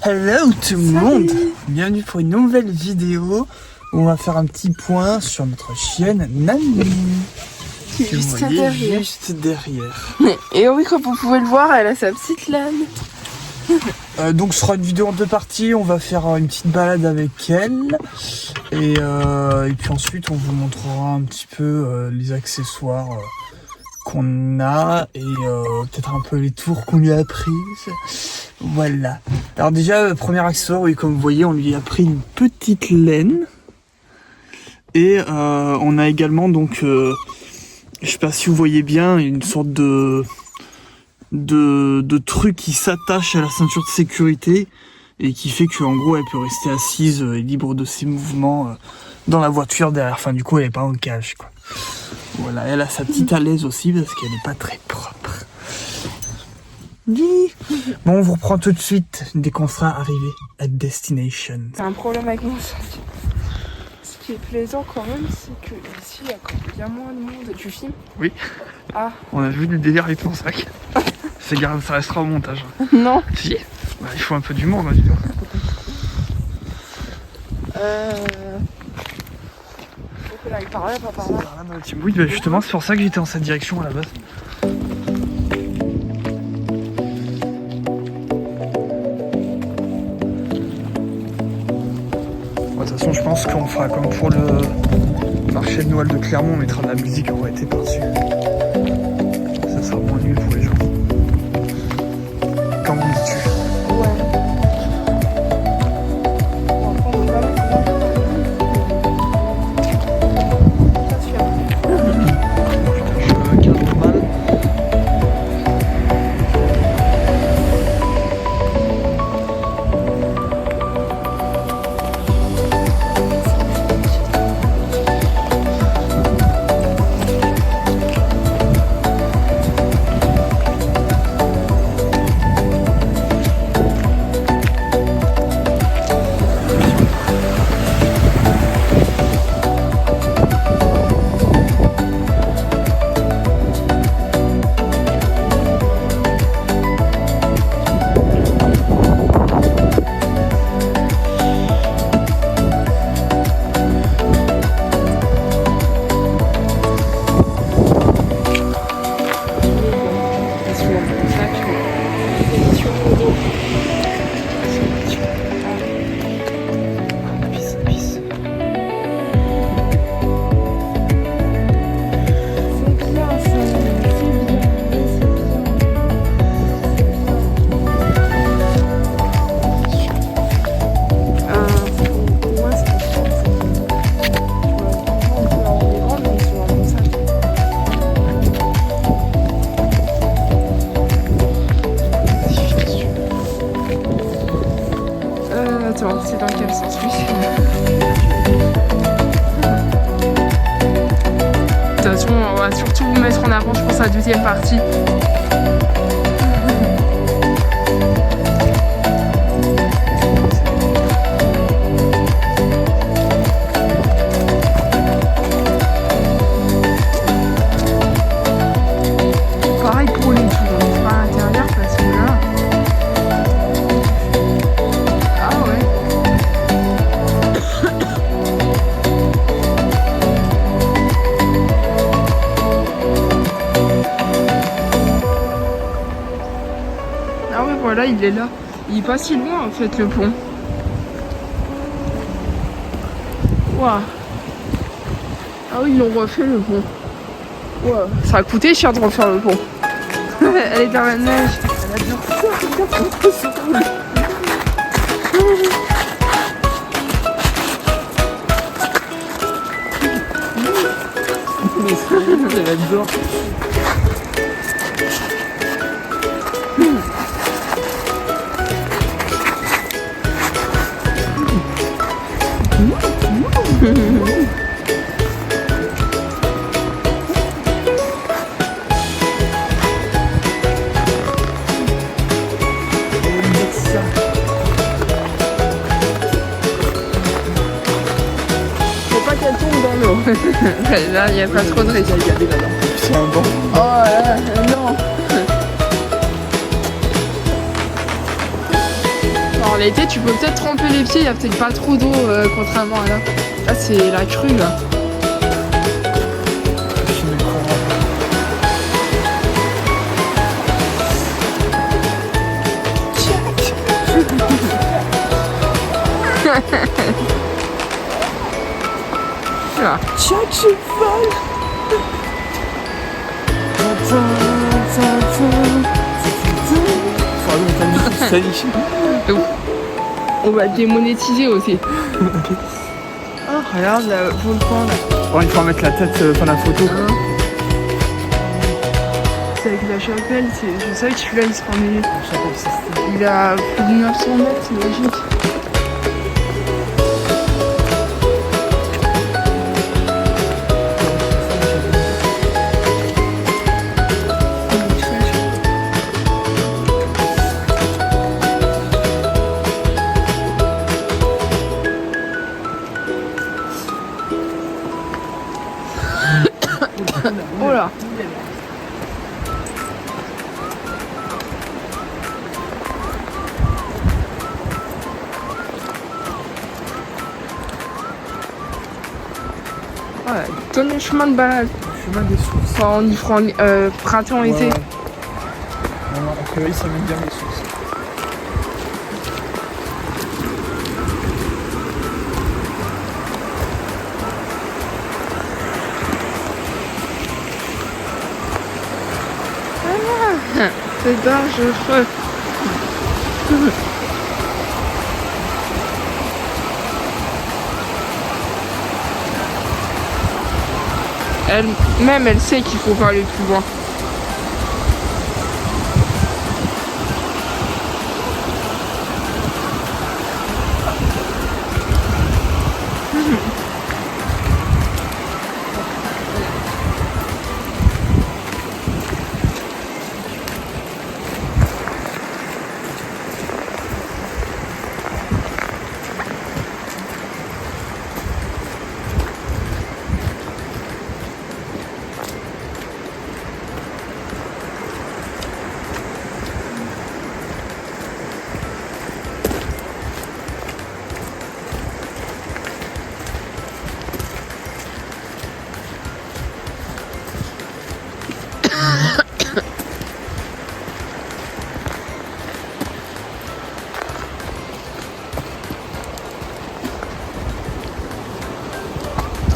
Hello tout le monde. Bienvenue pour une nouvelle vidéo où on va faire un petit point sur notre chienne Nani. Qui est juste derrière. Juste derrière. Et oui, comme vous pouvez le voir, elle a sa petite lame. Donc ce sera une vidéo en deux parties. On va faire une petite balade avec elle. Et puis ensuite on vous montrera un petit peu les accessoires qu'on a et peut-être un peu les tours qu'on lui a prises. Voilà. Alors déjà, premier accessoire, oui, comme vous voyez, on lui a pris une petite laine. Et on a également donc, je sais pas si vous voyez bien, une sorte de truc qui s'attache à la ceinture de sécurité et qui fait qu'en gros elle peut rester assise et libre de ses mouvements dans la voiture derrière. Enfin du coup elle est pas en cage quoi. Voilà, elle a sa petite à l'aise aussi parce qu'elle n'est pas très propre. Bon, on vous reprend tout de suite dès qu'on sera arrivé à destination. C'est un problème avec mon sac. Ce qui est plaisant quand même, c'est que ici il y a quand même bien moins de monde. Tu filmes? Oui. Ah. On a vu le délire avec ton sac. C'est grave, ça restera au montage. Non. Si. Bah, il faut un peu d'humour, là, dis donc. Faut qu'on aille par là, pas par là. Oui, bah justement, c'est pour ça que j'étais dans cette direction à la base. De toute façon, je pense qu'on fera comme pour le marché de Noël de Clermont, on mettra de la musique en été par-dessus. Ça sera moins nul pour les gens. Comment dis-tu? Attends, c'est dans quel sens? Oui. De toute façon, on va surtout vous mettre en avant, je pense, la deuxième partie. Pareil pour les tours, on fera à l'intérieur parce que là... Ah ouais, voilà, il est là. Il est pas si loin en fait, le pont. Waouh. Ah oui, ils l'ont refait le pont. Waouh. Ça a coûté cher de refaire le pont. Elle est dans la neige. Elle a bien Elle adore. Faut pas qu'elle tombe dans l'eau. Là, il n'y a pas trop de risque. C'est un banc. Oh non. l'été, tu peux peut-être tremper les pieds, il y a peut-être pas trop d'eau contrairement à là. Là, c'est la crue là. Voilà. Jack cheval. On va démonétiser aussi. Oh, regarde le volcan là. Bon, il faut mettre la tête pour la photo. C'est avec la chapelle, je sais que celui-là il se prend il a plus de 900 mètres, c'est logique. Oh là. Ouais, donne le chemin de balade. Le chemin des sources. Enfin, on y fera printemps-été. Ouais. Non, a priori, ça met bien les sources. C'est dangereux. Elle-même, elle sait qu'il faut pas aller plus loin.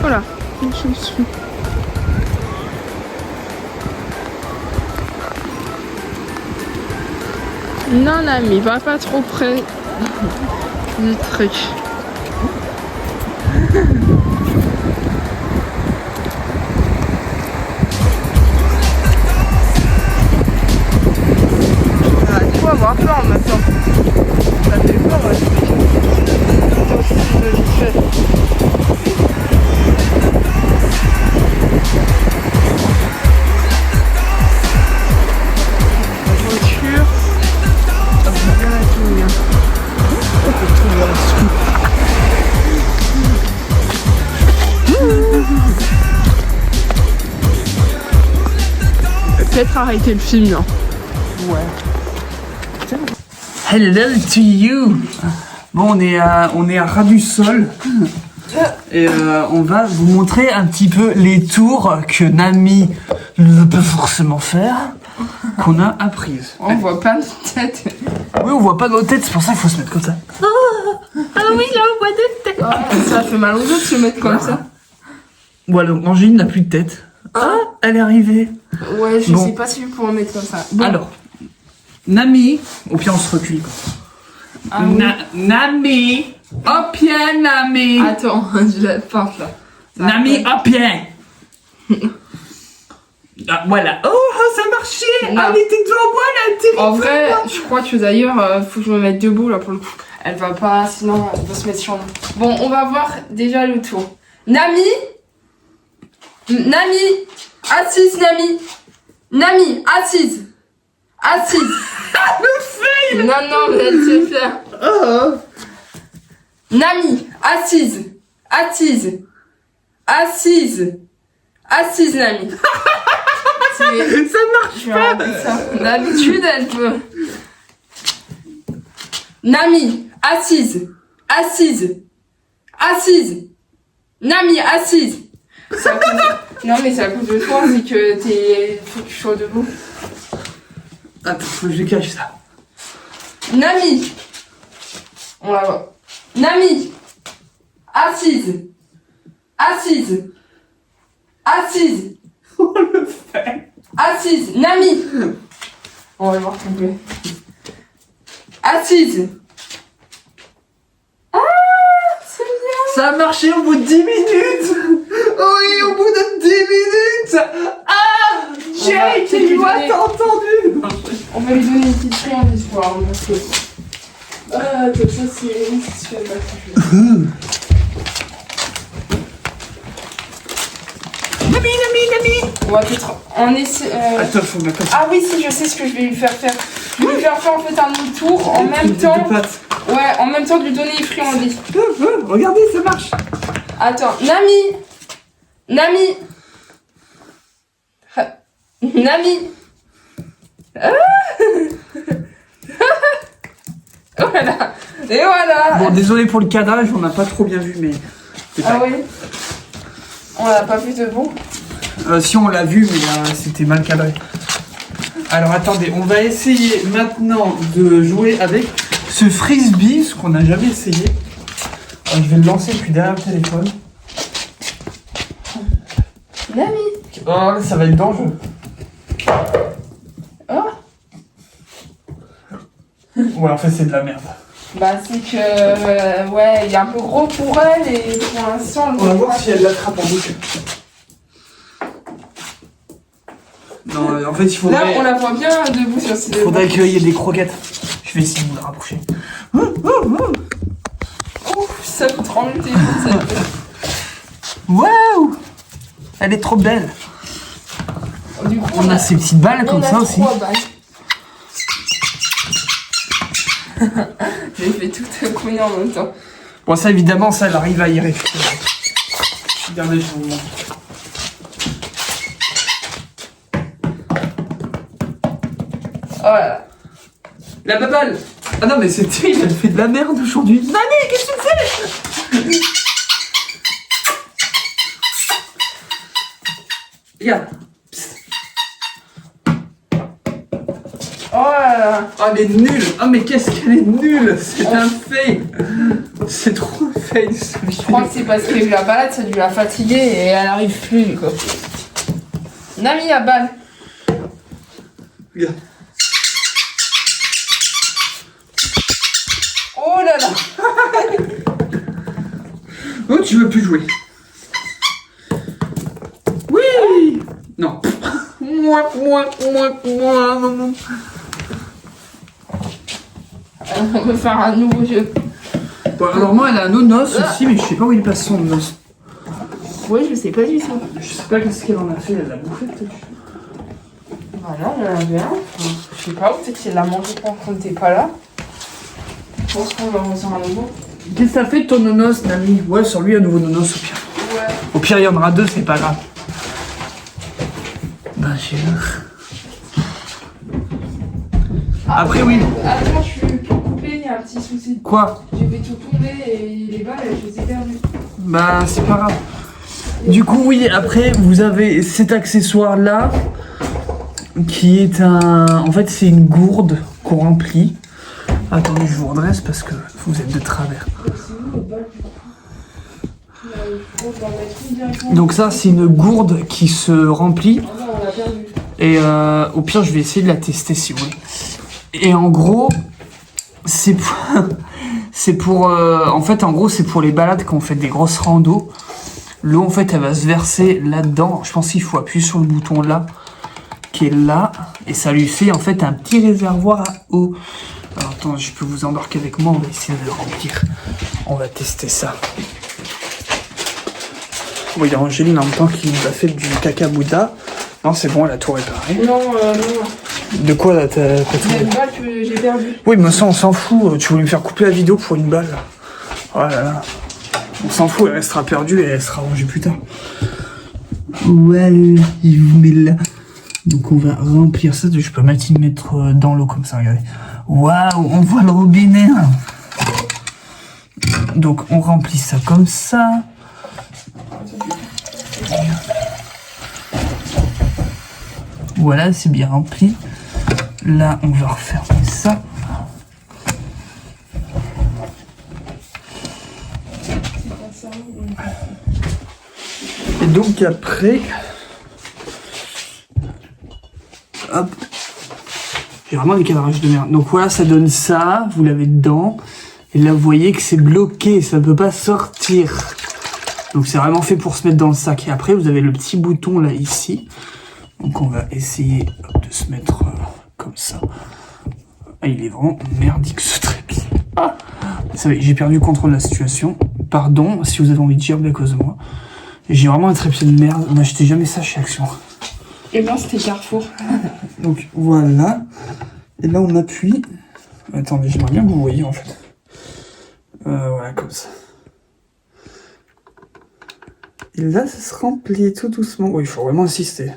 Voilà, je suis. Non, ami, va pas trop près du truc. Ah, tu vas avoir peur en même temps. Ça fait peur, ouais. Peut-être arrêter le film là. Ouais. Hello to you. Bon, on est à ras du sol. Et on va vous montrer un petit peu les tours que Nami ne veut pas forcément faire, qu'on a apprises. On voit pas de tête. Oui, on voit pas nos têtes, c'est pour ça qu'il faut se mettre comme ça. Ah oui, là on voit des têtes. Ah, ça fait mal aux autres de se mettre comme ça. Voilà, donc Angéline n'a plus de tête. Ah, elle est arrivée. Ouais, je Bon. sais pas si je pourrais en mettre comme ça. Bon. Alors, Nami, au pire on se recule. Ah, oui. Nami, au pied Nami. Attends, je la porte là. Nami, au pied. Ah, voilà. Oh, ça marchait. Non. Elle était devant moi, là, elle était En vrai, je crois que d'ailleurs, faut que je me mette debout là pour le coup. Elle va pas, sinon elle va se mettre sur nous. Bon, on va voir déjà le tour. Nami, assise Nami. Nami, assise. Assise. le fait. Non, mais elle sait faire. Oh. Nami, assise. Assise. Assise. Assise, Nami. Ça marche pas. D'habitude, elle peut. Nami, assise. Assise. Assise. Nami, assise. Non, mais c'est à cause de toi, c'est que faut que tu sois debout. Attends, faut que je cache ça. Nami. On la voit. Nami. Assise. Assise. Assise. On le fait. Assise. Nami. On va voir complet. Assise. Ah, c'est bien. Ça a marché au bout de 10 minutes. Oui, au bout de 10 minutes. Ah, Jay, tu m'as entendu. On va lui donner une petite friandise pour avoir parce que... Ah, comme ça, c'est pas Nami. On va peut-être en essayer... Attends, faut me mettre. Ah oui, si, je sais ce que je vais lui faire faire. Je vais lui faire faire en fait un autre tour en même temps. Ouais, en même temps de lui donner les friandises. Regardez, ça marche. Attends, Nami. Nami. Nami. Ah. Voilà. Et voilà. Bon, désolé pour le cadrage, on n'a pas trop bien vu, mais. Ah oui. On l'a pas vu de bon. Si on l'a vu, mais c'était mal cadré. Alors attendez, on va essayer maintenant de jouer avec ce frisbee, ce qu'on n'a jamais essayé. Alors, je vais le lancer depuis derrière le téléphone. Nami. Oh, là, ça va être dangereux. Oh. Ouais, en fait, c'est de la merde. Bah, c'est que. Ouais, il est un peu gros pour elle et pour l'instant. On va voir si elle l'attrape en bouche. Non, en fait, il faudrait. Là, on la voit bien debout sur ses deux. Il faudrait qu'il y ait des croquettes. Je vais essayer de me la rapprocher. Ouf, ça coûte rendre le téléphone, ça. Waouh! Elle est trop belle. Du coup, On a ces petites balles comme ça aussi. 3 balles. J'ai fait tout couiner en même temps. Bon, ça évidemment, ça elle arrive à y réfléchir. Regardez, je vous montre. Oh là là. La baballe! Ah non, mais c'est terrible, elle fait de la merde aujourd'hui. Nani, qu'est-ce que tu fais? Regarde. Oh là là. Oh, elle est nulle! Ah, mais qu'est-ce qu'elle est nulle! C'est un fail! C'est trop un fail, Je crois que c'est parce que la balade, ça lui a fatigué et elle arrive plus, quoi. Nami à balle. Regarde. Oh là là. Oh, tu veux plus jouer? Oui! Non. Moi, non. On va faire un nouveau jeu. Bon, alors moi, elle a un nonos aussi, mais je sais pas où il passe son nonos. Ouais, je sais pas du tout. Je sais pas qu'est-ce qu'elle en a fait, elle l'a bouffé peut-être. Bah non, il y en avait un. Je sais pas, peut-être qu'elle l'a mangé quand on n'était pas là. Je pense qu'on va refaire un nouveau. Qu'est-ce que t'as fait de ton nonos, Nami? Ouais, sur lui, un nouveau nonos au pire. Ouais. Au pire, il y en aura 2, c'est pas grave. Ben, j'ai... Après, oui. Attends, je suis pour couper, il y a un petit souci. Quoi? J'ai fait tout tomber et les balles, je les ai perdues. Bah, c'est pas grave. Du coup, oui, après, vous avez cet accessoire-là, qui est un... En fait, c'est une gourde qu'on remplit. Attendez, je vous redresse parce que vous êtes de travers. Donc ça, c'est une gourde qui se remplit. Ah non, on l'a perdu. Et au pire, je vais essayer de la tester si vous voulez. Et en gros, c'est pour en fait, en gros, c'est pour les balades quand on fait des grosses randos. L'eau, en fait, elle va se verser là-dedans. Je pense qu'il faut appuyer sur le bouton là, qui est là, et ça lui fait en fait un petit réservoir à eau. Alors attends, je peux vous embarquer avec moi, on va essayer de le remplir. On va tester ça. Bon, il y a Angéline en même temps qui nous a fait du caca Bouddha. Non, c'est bon, elle a tout réparé. Non. De quoi là, t'as tout Il y a une balle que j'ai perdue. Oui, mais ça, on s'en fout. Tu voulais me faire couper la vidéo pour une balle. Oh là là. On s'en fout, elle restera perdue et elle sera rangée plus tard. Voilà, je vous mets là. Donc on va remplir ça. Je peux mettre dans l'eau comme ça, regardez. Waouh, on voit le robinet. Donc on remplit ça comme ça. Voilà, c'est bien rempli. Là, on va refermer ça. Et donc après, hop, j'ai vraiment des cadrages de merde. Donc voilà, ça donne ça, vous l'avez dedans. Et là, vous voyez que c'est bloqué, ça ne peut pas sortir. Donc c'est vraiment fait pour se mettre dans le sac. Et après, vous avez le petit bouton là, ici. Donc on va essayer de se mettre comme ça. Ah, il est vraiment merdique ce trépied. Ah, vous savez, j'ai perdu le contrôle de la situation. Pardon si vous avez envie de gerber à cause de moi. J'ai vraiment un trépied de merde. N'achetez jamais ça chez Action. Et ben c'était Carrefour. Donc voilà. Et là on appuie. Attendez, j'aimerais bien que vous voyez en fait. Voilà, comme ça. Et là ça se remplit tout doucement. Oui, il faut vraiment insister.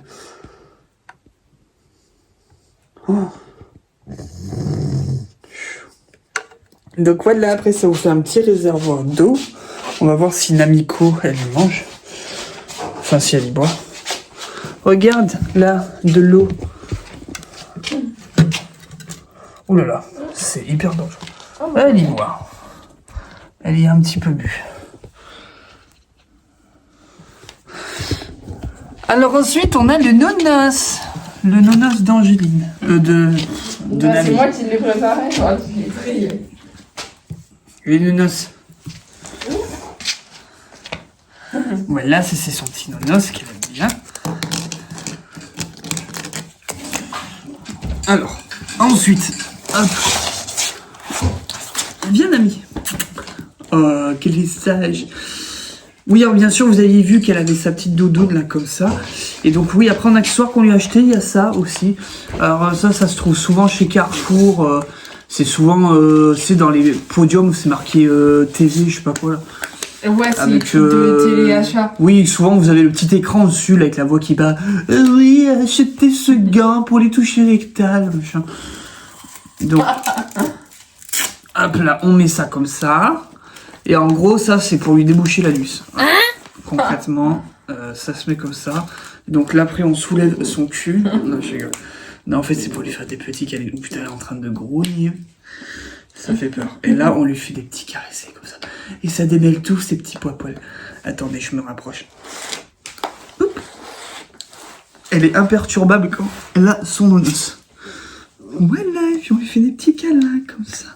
Oh. Donc voilà, après ça vous fait un petit réservoir d'eau. On va voir si Namiko elle mange. Enfin si elle y boit. Regarde là, de l'eau. Oh là là, c'est hyper dangereux. Elle y boit. Elle y a un petit peu bu. Alors ensuite on a le nonos. Le nonos d'Angéline. De Bah, c'est Nami. moi qui l'ai préparé, j'aurais dû les trier. Les nonos. Voilà, c'est son petit nonos qu'elle aime bien. Alors, ensuite, hop. Viens, Nami. Oh, quel est sage. Oui, alors bien sûr, vous avez vu qu'elle avait sa petite doudoune là, comme ça. Et donc, oui, après, en accessoire qu'on lui a acheté, il y a ça aussi. Alors, ça se trouve souvent chez Carrefour. C'est souvent, c'est dans les podiums, c'est marqué TV, je sais pas quoi là. Ouais, c'est Avec, de téléachat. Oui, souvent vous avez le petit écran dessus là, avec la voix qui bat. Oui, achetez ce gant pour les toucher rectales, machin. Donc, hop là, on met ça comme ça. Et en gros, ça c'est pour lui déboucher l'anus. Concrètement, ça se met comme ça. Donc là, après, on soulève son cul. Non, je rigole. Non, en fait, c'est pour lui faire des petits câlins. Oh putain, elle est en train de grogner. Ça fait peur. Et là, on lui fait des petits caressés comme ça. Et ça démêle tous ces petits poils. Attendez, je me rapproche. Oup. Elle est imperturbable quand elle a son nonos. Voilà, on lui fait des petits câlins comme ça.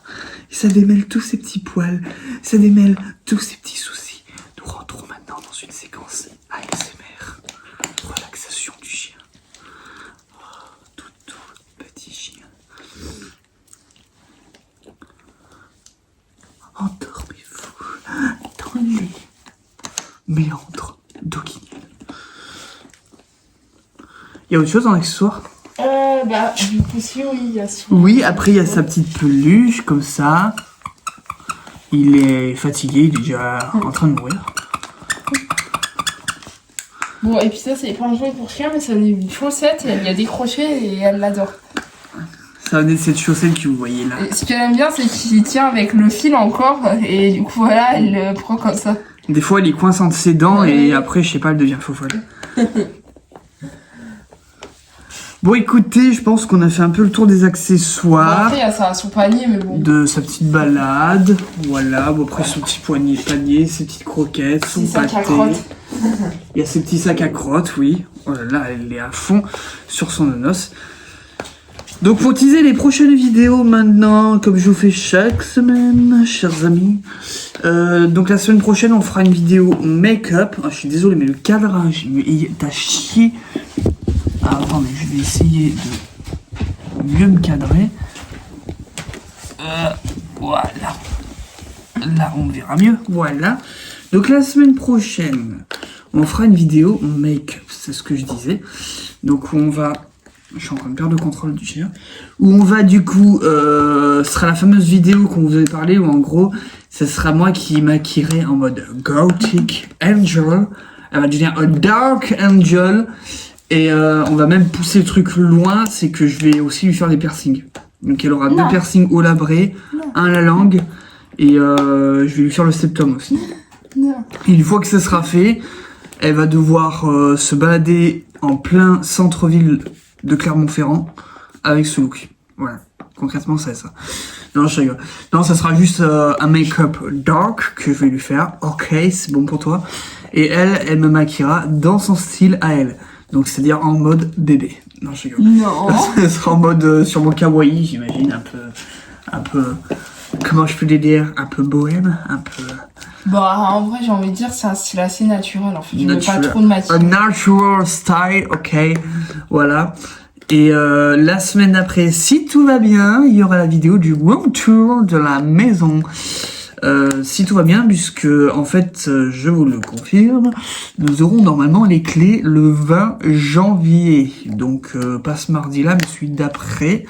Et ça démêle tous ces petits poils. Ça démêle tous ces petits soucis. Nous rentrons maintenant dans une séquence ASMR. Relaxation du chien. Oh, tout petit chien. Endormez-vous dans le lit. Méandre d'Oguignol. Il y a autre chose en accessoire? Bah, du coup, si, oui, il y a ça. Oui, après il y a sa petite peluche, comme ça. Il est fatigué, il est déjà en train de mourir. Bon, et puis ça, c'est pas un jouet pour chien, mais ça est une chaussette, et elle y a décroché et elle l'adore. Ça venait de cette chaussette que vous voyez là. Et ce qu'elle aime bien, c'est qu'il tient avec le fil encore, et du coup, voilà, elle le prend comme ça. Des fois, elle est coince entre ses dents et après, je sais pas, elle devient fofolle. Bon, écoutez, je pense qu'on a fait un peu le tour des Bon, accessoires. après, il y a ça, son panier, mais bon. De sa petite balade. Voilà, bon, après son petit panier, ses petites croquettes, son Petit sac à pâté. crottes. Il y a ses petits sacs à crottes, oui. Oh là là, elle est à fond sur son nonos. Donc pour teaser les prochaines vidéos maintenant, comme je vous fais chaque semaine, chers amis. Donc la semaine prochaine, on fera une vidéo make-up. Ah, je suis désolé, mais le cadrage, il est à chier. Ah, attendez, je vais essayer de mieux me cadrer. Voilà. Là, on verra mieux. Voilà. Donc la semaine prochaine, on fera une vidéo make-up. C'est ce que je disais. Donc on va... Je suis en train de perdre le contrôle du chien. Où on va du coup... ce sera la fameuse vidéo qu'on vous avait parlé. Où en gros, ce sera moi qui maquillerai en mode Gothic Angel. Elle va devenir un Dark Angel. Et on va même pousser le truc loin. C'est que je vais aussi lui faire des piercings. Donc elle aura Non. 2 piercings au labré, un à la langue, et je vais lui faire le septum aussi. Non. Et une fois que ça sera fait, elle va devoir se balader en plein centre-ville de Clermont-Ferrand avec ce look. Voilà, concrètement c'est ça. Non, je rigole. Non, ça sera juste un make-up dark que je vais lui faire. Ok, c'est bon pour toi. Et elle me maquillera dans son style à elle. Donc c'est-à-dire en mode bébé. Non, je rigole. Non. Ça sera en mode sûrement kawaii, j'imagine, un peu, comment je peux le dire, un peu bohème, un peu. Bah, en vrai, j'ai envie de dire, c'est un style assez naturel, en fait. Je mets pas Naturel. trop de A maquillage. natural style, ok, voilà. Et la semaine d'après, si tout va bien, il y aura la vidéo du room tour de la maison. Si tout va bien, puisque en fait, je vous le confirme, nous aurons normalement les clés le 20 janvier. Donc pas ce mardi-là, mais celui d'après.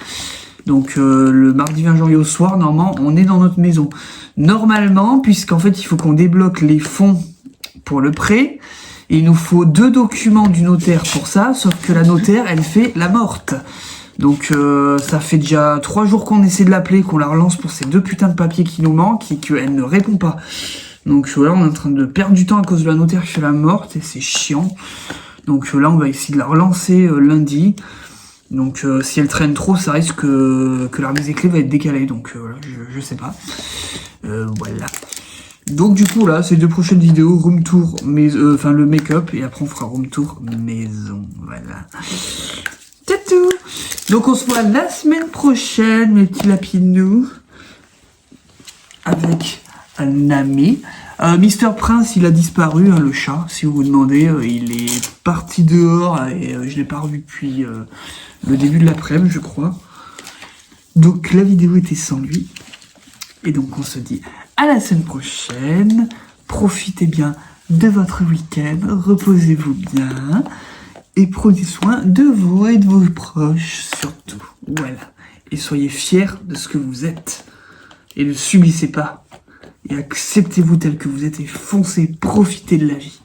Donc le mardi 20 janvier au soir, normalement, on est dans notre maison. Normalement, puisqu'en fait, il faut qu'on débloque les fonds pour le prêt. Et il nous faut 2 documents du notaire pour ça, sauf que la notaire, elle fait la morte. Donc ça fait déjà 3 jours qu'on essaie de l'appeler, qu'on la relance pour ces 2 putains de papiers qui nous manquent et qu'elle ne répond pas. Donc voilà, on est en train de perdre du temps à cause de la notaire qui fait la morte et c'est chiant. Donc là, on va essayer de la relancer lundi. Donc si elle traîne trop, ça risque que la remise des clés va être décalée. Donc voilà, je sais pas. Voilà. Donc du coup là, ces 2 prochaines vidéos, room tour, enfin le make-up, et après on fera room tour maison, voilà. C'est tout. Donc on se voit la semaine prochaine, mes petits lapinous, avec un ami. Mister Prince, il a disparu, hein, le chat, si vous vous demandez, il est parti dehors, et je l'ai pas revu depuis le début de l'après-midi, je crois. Donc la vidéo était sans lui. Et donc on se dit à la semaine prochaine, profitez bien de votre week-end, reposez-vous bien et prenez soin de vous et de vos proches surtout. Voilà. Et soyez fiers de ce que vous êtes. Et ne subissez pas. Et acceptez-vous tel que vous êtes et foncez, profitez de la vie.